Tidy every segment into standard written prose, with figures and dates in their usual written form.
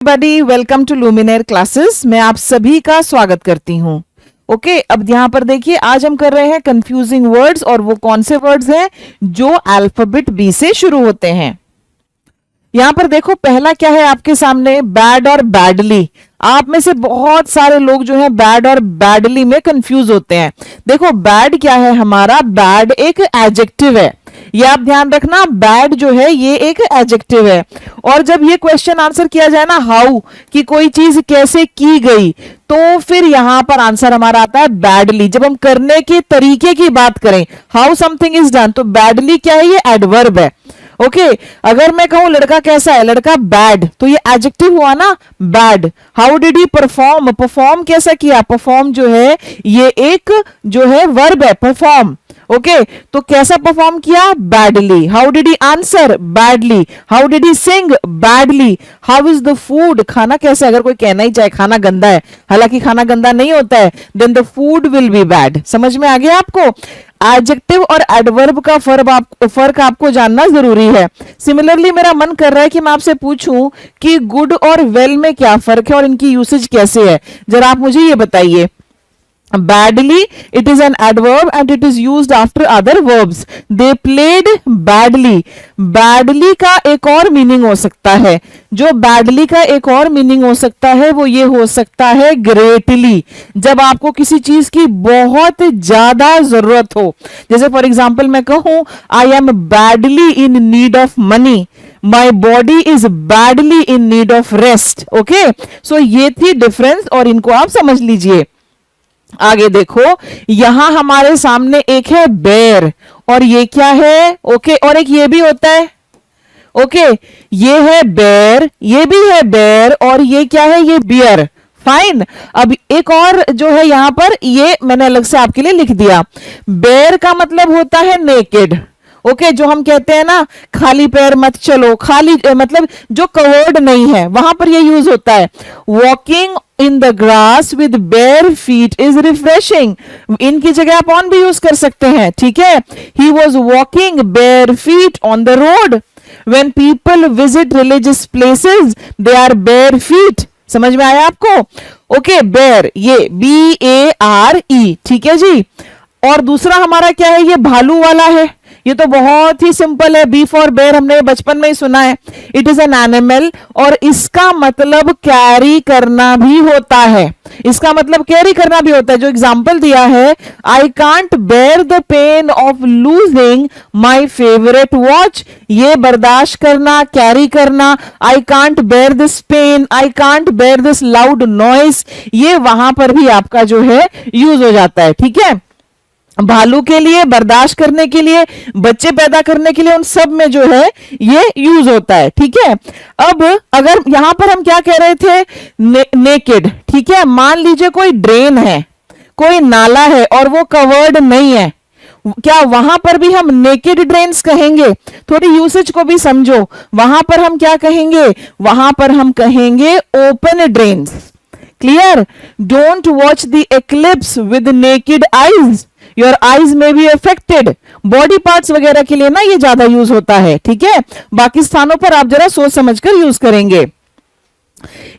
Everybody welcome to Luminaire classes. मैं आप सभी का स्वागत करती हूं। ओके, अब यहां पर देखिए, आज हम कर रहे हैं कंफ्यूजिंग वर्ड्स, और वो कौन से वर्ड्स हैं जो अल्फाबेट बी से शुरू होते हैं। यहां पर देखो, पहला क्या है आपके सामने, बैड और बैडली। आप में से बहुत सारे लोग जो है बैड और बैडली में कंफ्यूज होते हैं। देखो, बैड क्या है हमारा, बैड एक एडजेक्टिव है, ये आप ध्यान रखना। बैड जो है ये एक एडजेक्टिव है, और जब ये क्वेश्चन आंसर किया जाए ना, हाउ, कि कोई चीज कैसे की गई, तो फिर यहां पर आंसर हमारा आता है बैडली। जब हम करने के तरीके की बात करें, हाउ समथिंग इज डन, तो बैडली क्या है, ये एडवर्ब है। ओके, अगर मैं कहूं लड़का कैसा है, लड़का बैड, तो ये एडजेक्टिव हुआ ना, bad. How did he perform, perform कैसा किया, परफॉर्म जो है ये एक जो है वर्ब है, परफॉर्म। ओके, तो कैसा परफॉर्म किया, badly. How did he answer, badly. How did he sing, badly. How is the food, खाना कैसा है। अगर कोई कहना ही चाहे खाना गंदा है, हालांकि खाना गंदा नहीं होता है, then the food will be bad. समझ में आ गया आपको। एडजेक्टिव और एडवर्ब का फर्क आपको जानना जरूरी है। सिमिलरली मेरा मन कर रहा है कि मैं आपसे पूछूं कि गुड और वेल में क्या फर्क है और इनकी यूसेज कैसे है, जरा आप मुझे ये बताइए। Badly, it is an adverb and it is used after other verbs. They played badly. Badly का एक और मीनिंग हो सकता है, जो badly का एक और मीनिंग हो सकता है वो ये हो सकता है greatly, जब आपको किसी चीज की बहुत ज्यादा जरूरत हो। जैसे फॉर एग्जाम्पल मैं कहूं, I am badly in need of money. My body is badly in need of rest. Okay, so ये थी डिफरेंस, और इनको आप समझ लीजिए। आगे देखो, यहां हमारे सामने एक है बेर, और ये क्या है, ओके, और एक ये भी होता है। ओके, ये है बेर, ये भी है बेर, और ये क्या है, ये बियर। फाइन। अब एक और जो है यहां पर, ये मैंने अलग से आपके लिए लिख दिया। बेर का मतलब होता है नेकेड। ओके, जो हम कहते हैं ना, खाली पैर मत चलो, खाली मतलब जो कवर्ड नहीं है, वहां पर ये यूज होता है। Walking in the grass with bare feet is refreshing. इनकी जगह आप ऑन भी यूज कर सकते हैं, ठीक है। He was walking bare feet on the road. When people visit religious places they are bare feet. समझ में आया आपको। ओके, बेयर, ये BARE, ठीक है जी। और दूसरा हमारा क्या है, ये भालू वाला है। ये तो बहुत ही सिंपल है, बी फॉर बेयर, हमने बचपन में ही सुना है। इट इज एन एनिमल, और इसका मतलब कैरी करना भी होता है। इसका मतलब कैरी करना भी होता है। जो एग्जाम्पल दिया है, I can't bear the pain of losing my favourite watch, ये बर्दाश्त करना, कैरी करना। I can't bear this pain, I can't bear this loud noise, ये वहां पर भी आपका जो है यूज हो जाता है, ठीक है। भालू के लिए, बर्दाश्त करने के लिए, बच्चे पैदा करने के लिए, उन सब में जो है ये यूज होता है, ठीक है। अब अगर यहां पर हम क्या कह रहे थे, नेकेड, ठीक है। मान लीजिए कोई ड्रेन है, कोई नाला है, और वो कवर्ड नहीं है, क्या वहां पर भी हम नेकेड ड्रेन्स कहेंगे? थोड़ी यूसेज को भी समझो। वहां पर हम क्या कहेंगे, वहां पर हम कहेंगे open drains. Clear. Don't watch the eclipse with naked eyes, your eyes में बी अफेक्टेड। बॉडी पार्ट्स वगैरह के लिए ना ये ज्यादा यूज होता है, ठीक है। बाकी स्थानों पर आप जरा सोच समझकर यूज करेंगे।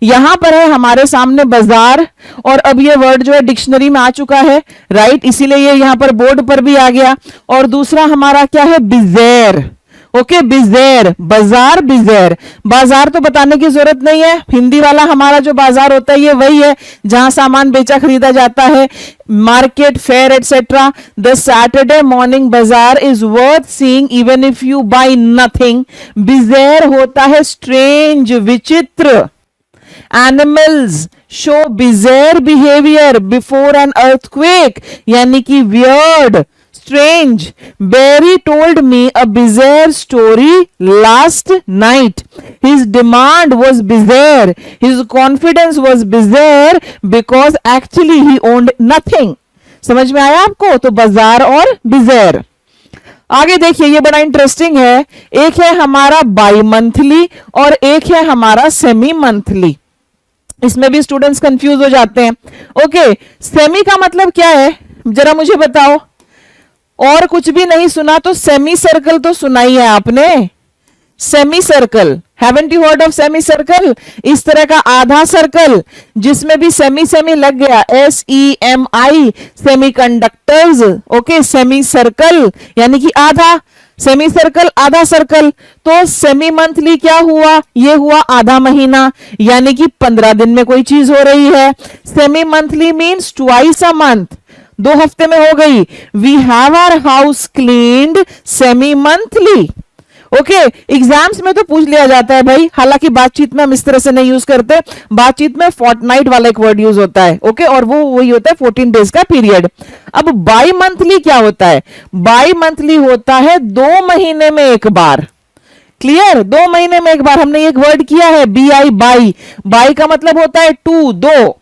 यहां पर है हमारे सामने बाजार, और अब ये वर्ड जो है डिक्शनरी में आ चुका है, राइट, इसीलिए ये यहां पर बोर्ड पर भी आ गया। और दूसरा हमारा क्या है, बिजेर। ओके, बिजेर, बाजार, बिजेर। बाजार तो बताने की जरूरत नहीं है, हिंदी वाला हमारा जो बाजार होता है ये वही है जहां सामान बेचा खरीदा जाता है, market, fair etcetera. The Saturday morning bazaar is worth seeing even if you buy nothing. Bizarre होता है स्ट्रेंज, विचित्र। Animals show bizarre behaviour before an earthquake, यानी कि weird, strange. Barry told me a bizarre story last night. His demand was bizarre. His confidence was bizarre because actually he owned nothing. समझ में आया आपको। तो बाजार और bizarre। आगे देखिए, ये बड़ा इंटरेस्टिंग है। एक है हमारा बाई मंथली, और एक है हमारा सेमी मंथली। इसमें भी स्टूडेंट्स कंफ्यूज हो जाते हैं। ओके, सेमी का मतलब क्या है, जरा मुझे बताओ। और कुछ भी नहीं सुना तो सेमी सर्कल तो सुना ही है आपने। Semi circle, haven't you heard of semi circle? इस तरह का आधा सर्कल जिसमें भी सेमी सेमी लग गया, SEMI, semi conductors. Okay, semi circle यानी कि आधा, सेमी सर्कल आधा सर्कल। तो सेमी मंथली क्या हुआ? ये हुआ आधा महीना, यानी कि 15 दिन में कोई चीज हो रही है। Semi monthly means twice a month, 2 हफ्ते में हो गई। We have our house cleaned semi monthly. Okay, exams में तो पूछ लिया जाता है भाई, हालांकि बातचीत में हम इस तरह से नहीं यूज करते, बातचीत में फोर्टनाइट वाला एक वर्ड यूज होता है। ओके, और वो वही होता है 14 डेज का पीरियड। अब बाई मंथली क्या होता है? बाई मंथली होता है 2 महीने में एक बार। क्लियर? 2 महीने में एक बार। हमने एक वर्ड किया है BI, बाई। बाई का मतलब होता है 2, 2।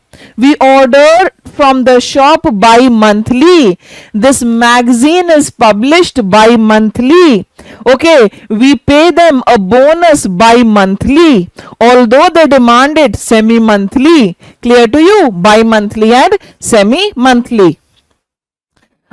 We order from the shop bi-monthly. This magazine is published bi-monthly. Okay, we pay them a bonus bi-monthly, although they demand it semi-monthly. Clear to you? Bi-monthly and semi-monthly.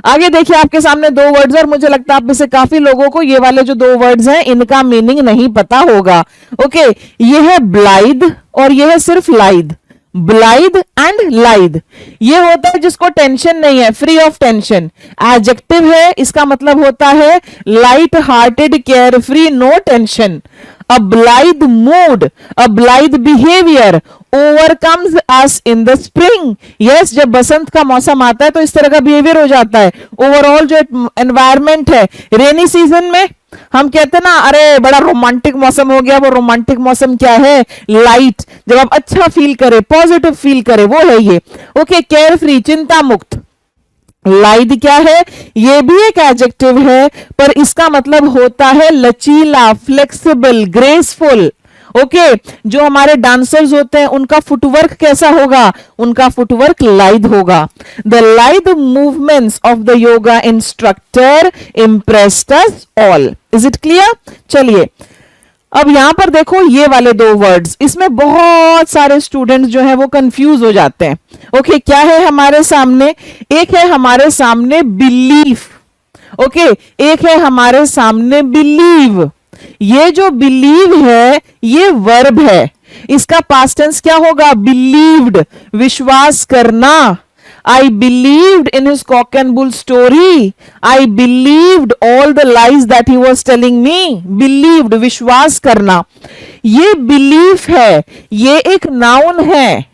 आगे देखिए, आपके सामने 2 words, और मुझे लगता है आप में से काफी लोगों को ये वाले जो 2 वर्ड्स हैं इनका मीनिंग नहीं पता होगा। ओके, ये है ब्लाइद और ये है सिर्फ लाइद। ब्लाइद एंड लाइद, ये होता है जिसको टेंशन नहीं है, फ्री ऑफ टेंशन। एडजेक्टिव है, इसका मतलब होता है light hearted, care free, no tension. A blithe mood, a blithe behaviour overcomes us in the spring. Yes, जब बसंत का मौसम आता है तो इस तरह का बिहेवियर हो जाता है। ओवरऑल जो एनवायरमेंट है, रेनी सीजन में हम कहते हैं ना, अरे बड़ा रोमांटिक मौसम हो गया। वो रोमांटिक मौसम क्या है? लाइट, जब आप अच्छा फील करें, पॉजिटिव फील करें, वो है ये। ओके, केयर फ्री, चिंता मुक्त। लाइद क्या है? ये भी एक एडजेक्टिव है, पर इसका मतलब होता है लचीला, फ्लेक्सिबल, ग्रेसफुल। ओके, जो हमारे डांसर्स होते हैं उनका फुटवर्क कैसा होगा? उनका फुटवर्क लाइद होगा। The lithe movements of the yoga instructor impressed us all. Is it clear? चलिए, अब यहां पर देखो ये वाले 2 वर्ड्स, इसमें बहुत सारे स्टूडेंट्स जो हैं वो कंफ्यूज हो जाते हैं। ओके, क्या है हमारे सामने? एक है हमारे सामने बिलीफ। ओके, एक है हमारे सामने बिलीव। ये जो बिलीव है ये वर्ब है, इसका पास्ट टेंस क्या होगा? बिलीव्ड, विश्वास करना। I believed in his cock and bull story. I believed all the lies that he was telling me. Believed, विश्वास करना। ये belief है, ये एक नाउन है,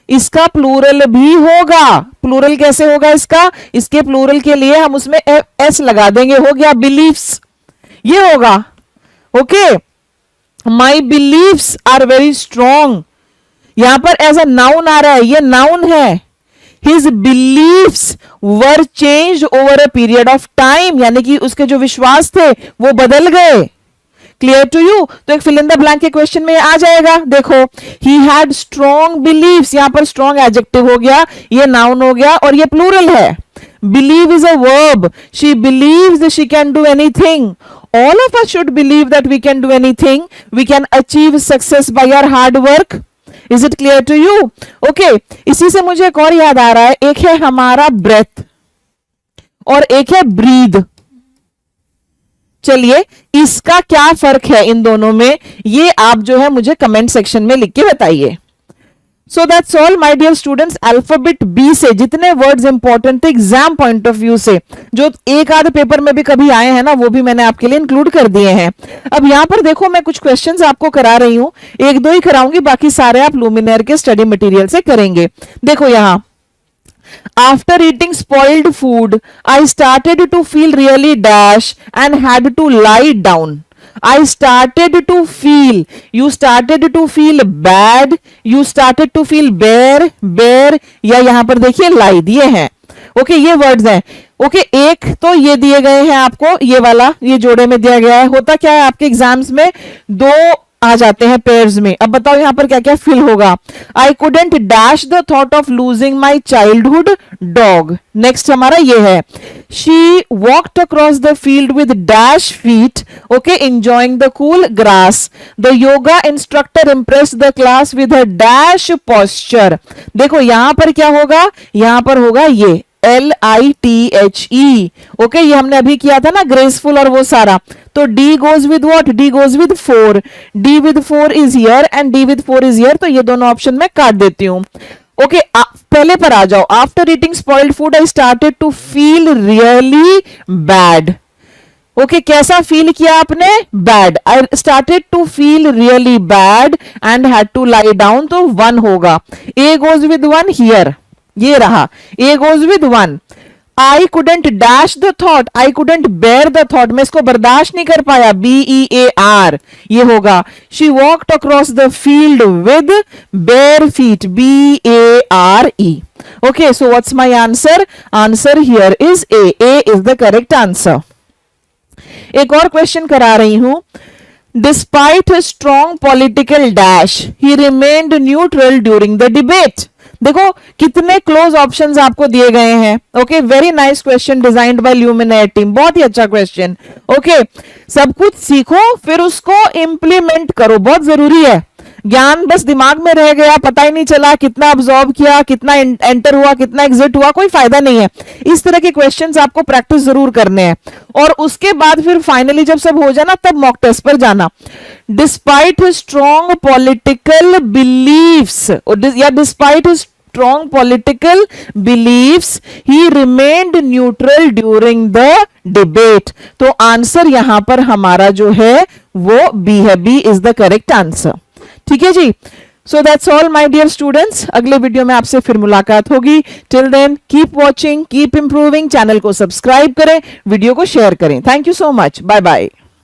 इसका प्लूरल भी होगा। प्लूरल कैसे होगा इसका? इसके प्लूरल के लिए हम उसमें s लगा देंगे, हो गया beliefs, ये होगा। Okay, my believes are very strong, यहां पर एज अ नाउन आ रहा है, ये नाउन है। His believes were change over a period of time, यानी कि उसके जो विश्वास थे वो बदल गए। Clear to you? तो एक फिल इन द ब्लैंक के क्वेश्चन में आ जाएगा। देखो, ही हैड स्ट्रॉन्ग बिलीव्स, यहां पर स्ट्रॉन्ग एडजेक्टिव हो गया, ये नाउन हो गया और ये प्लूरल है। Believe is a verb. She believes that she can do anything. All of us should believe that we can do anything. We can achieve success by our hard work. Is it clear to you? Okay. इसी से मुझे एक और याद आ रहा है, एक है हमारा breath और एक है breathe. चलिए, इसका क्या फर्क है इन दोनों में, ये आप जो है मुझे कमेंट सेक्शन में लिख के बताइए। So that's all my dear students. Alphabet B से जितने वर्ड्स इंपॉर्टेंट थे एग्जाम पॉइंट ऑफ व्यू से, जो एक आध पेपर में भी कभी आए हैं ना, वो भी मैंने आपके लिए इंक्लूड कर दिए हैं। अब यहां पर देखो, मैं कुछ क्वेश्चंस आपको करा रही हूं, 1-2 ही कराऊंगी, बाकी सारे आप लुमिनेयर के स्टडी मटेरियल से करेंगे। देखो यहां, after eating spoiled food, I started to feel really dash and had to lie down. I started to feel, you started to feel bad, you started to feel bare, या यहां पर देखिए lie दिए हैं। ओके, ये words हैं। Okay, एक तो ये दिए गए हैं आपको, ये वाला ये जोड़े में दिया गया है। होता क्या है आपके एग्जाम्स में, 2 आ जाते हैं पेयर्स में। अब बताओ यहां पर क्या क्या फिल होगा। आई couldn't dash the thought of losing my childhood dog. Next हमारा ये है, she walked across the field with dash feet, okay, enjoying the cool grass. The yoga instructor Impress the class with a dash posture. देखो यहां पर क्या होगा, यहां पर होगा ये LITHE। ओके, ये हमने अभी किया था ना, ग्रेसफुल और वो सारा। तो D goes with what? D goes with 4। D with 4 is here and D with 4 is here, तो ये दोनों ऑप्शन मैं काट देती हूँ। ओके, पहले पर आ जाओ। After eating spoiled food I started to feel really bad. Okay, कैसा फील किया आपने? Bad. I started to feel really bad and had to lie down, तो 1 होगा। ए गोज विद 1 हियर, ये रहा, A goes with 1। I couldn't dash the thought, I couldn't bear the thought, मैं इसको बर्दाश्त नहीं कर पाया, BEAR, ये होगा। She walked across the field with bare feet, BARE। Okay, so what's my answer? Answer here is A is the correct answer. एक और क्वेश्चन करा रही हूं। Despite strong political dash he remained neutral during the debate. देखो कितने close options आपको दिए गए हैं। Okay, very nice question designed by luminaire team, बहुत ही अच्छा क्वेश्चन। ओके, सब कुछ सीखो फिर उसको इंप्लीमेंट करो, बहुत जरूरी है। ज्ञान बस दिमाग में रह गया, पता ही नहीं चला कितना अब्सॉर्ब किया, कितना एंटर हुआ, कितना एग्जिट हुआ, कोई फायदा नहीं है। इस तरह के क्वेश्चंस आपको प्रैक्टिस जरूर करने हैं, और उसके बाद फिर फाइनली जब सब हो जाए ना, तब मॉक टेस्ट पर जाना। डिस्पाइट स्ट्रॉन्ग पॉलिटिकल बिलीव्स या despite strong political beliefs he remained neutral during the debate। तो आंसर यहां पर हमारा जो है वो B है, B is the correct answer। ठीक है जी, so that's all my dear students. अगले वीडियो में आपसे फिर मुलाकात होगी। Till then keep watching, keep improving. Channel को सब्सक्राइब करें, वीडियो को शेयर करें। Thank you so much, bye bye.